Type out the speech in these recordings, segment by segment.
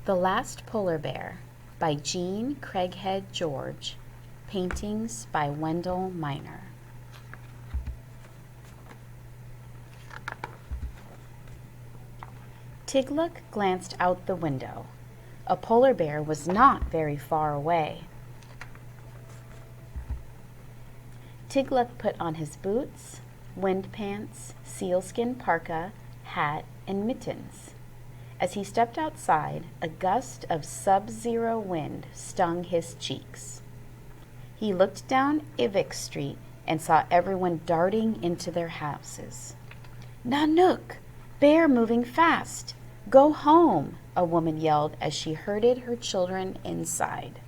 The Last Polar Bear by Jean Craighead George. Paintings by Wendell Miner. Tigluck glanced out the window. A polar bear was not very far away. Tigluck put on his boots, wind pants, sealskin parka, hat, and mittens. As he stepped outside, a gust of sub-zero wind stung his cheeks. He looked down Ivic Street and saw everyone darting into their houses. "Nanook! Bear moving fast! Go home!" a woman yelled as she herded her children inside.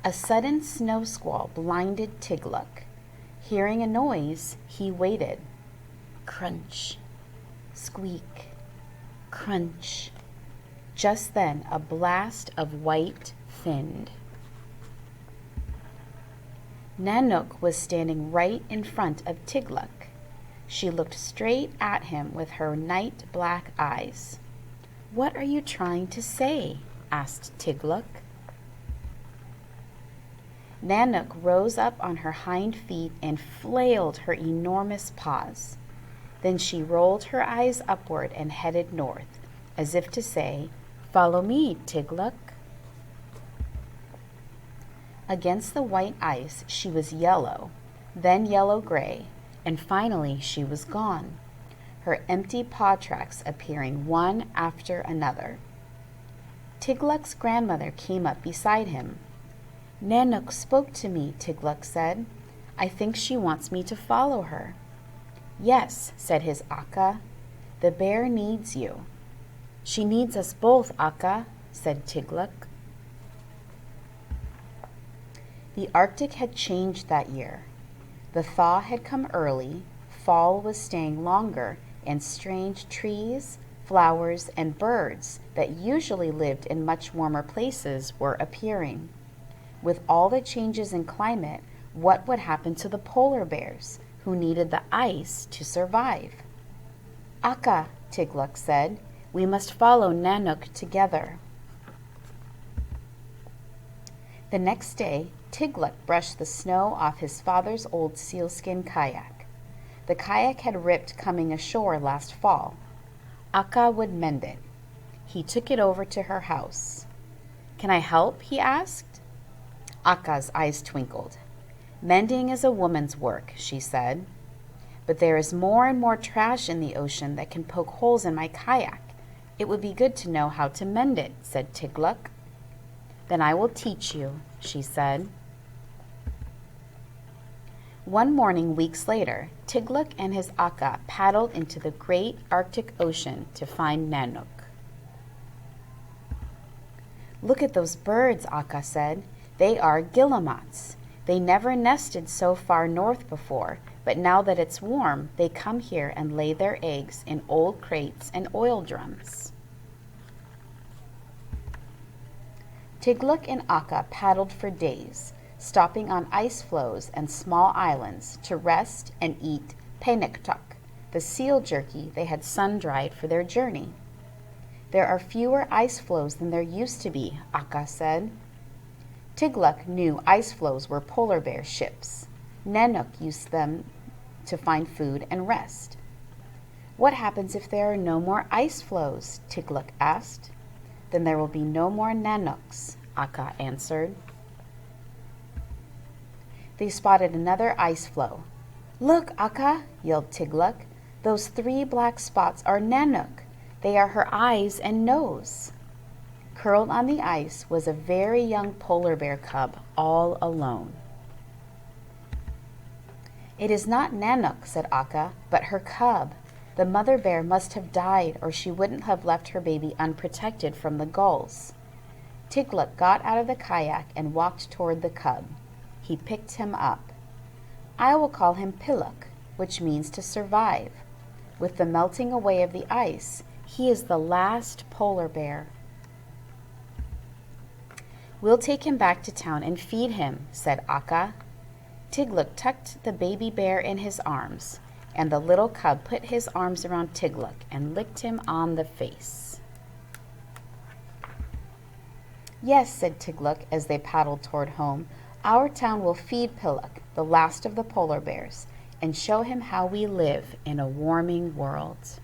A sudden snow squall blinded Tigluck. Hearing a noise, he waited. Crunch, squeak, crunch. Just then, a blast of white thinned. Nanook was standing right in front of Tigluck. She looked straight at him with her night black eyes. "What are you trying to say?" asked Tigluck. Nanook rose up on her hind feet and flailed her enormous paws. Then she rolled her eyes upward and headed north, as if to say, "Follow me, Tigluck." Against the white ice she was yellow, then yellow-gray, and finally she was gone, her empty paw tracks appearing one after another. Tigluck's grandmother came up beside him. "Nanook spoke to me," Tigluck said. "I think she wants me to follow her." "Yes," said his Akka. "The bear needs you." "She needs us both, Akka," said Tigluck. The Arctic had changed that year. The thaw had come early, fall was staying longer, and strange trees, flowers, and birds that usually lived in much warmer places were appearing. With all the changes in climate, what would happen to the polar bears, who needed the ice to survive? "Akka," Tigluck said, "we must follow Nanook together." The next day, Tigluck brushed the snow off his father's old sealskin kayak. The kayak had ripped coming ashore last fall. Akka would mend it. He took it over to her house. "Can I help?" he asked. Akka's eyes twinkled. "Mending is a woman's work," she said. "But there is more and more trash in the ocean that can poke holes in my kayak. It would be good to know how to mend it," said Tigluck. "Then I will teach you," she said. One morning weeks later, Tigluck and his Akka paddled into the great Arctic Ocean to find Nanook. "Look at those birds," Akka said. "They are guillemots. They never nested so far north before, but now that it's warm, they come here and lay their eggs in old crates and oil drums." Tigluck and Akka paddled for days, stopping on ice floes and small islands to rest and eat penektuk, the seal jerky they had sun-dried for their journey. "There are fewer ice floes than there used to be," Akka said. Tigluck knew ice floes were polar bear ships. Nanook used them to find food and rest. "What happens if there are no more ice floes?" Tigluck asked. "Then there will be no more Nanooks," Akka answered. They spotted another ice floe. "Look, Akka," yelled Tigluck. "Those 3 black spots are Nanook. They are her eyes and nose." Curled on the ice was a very young polar bear cub, all alone. "It is not Nanook," said Akka, "but her cub. The mother bear must have died, or she wouldn't have left her baby unprotected from the gulls." Tigluck got out of the kayak and walked toward the cub. He picked him up. "I will call him Piluk, which means to survive. With the melting away of the ice, he is the last polar bear." "We'll take him back to town and feed him," said Akka. Tigluck tucked the baby bear in his arms, and the little cub put his arms around Tigluck and licked him on the face. Yes, said Tiglook as they paddled toward home. Our town will feed Piluk, the last of the polar bears, and show him how we live in a warming world.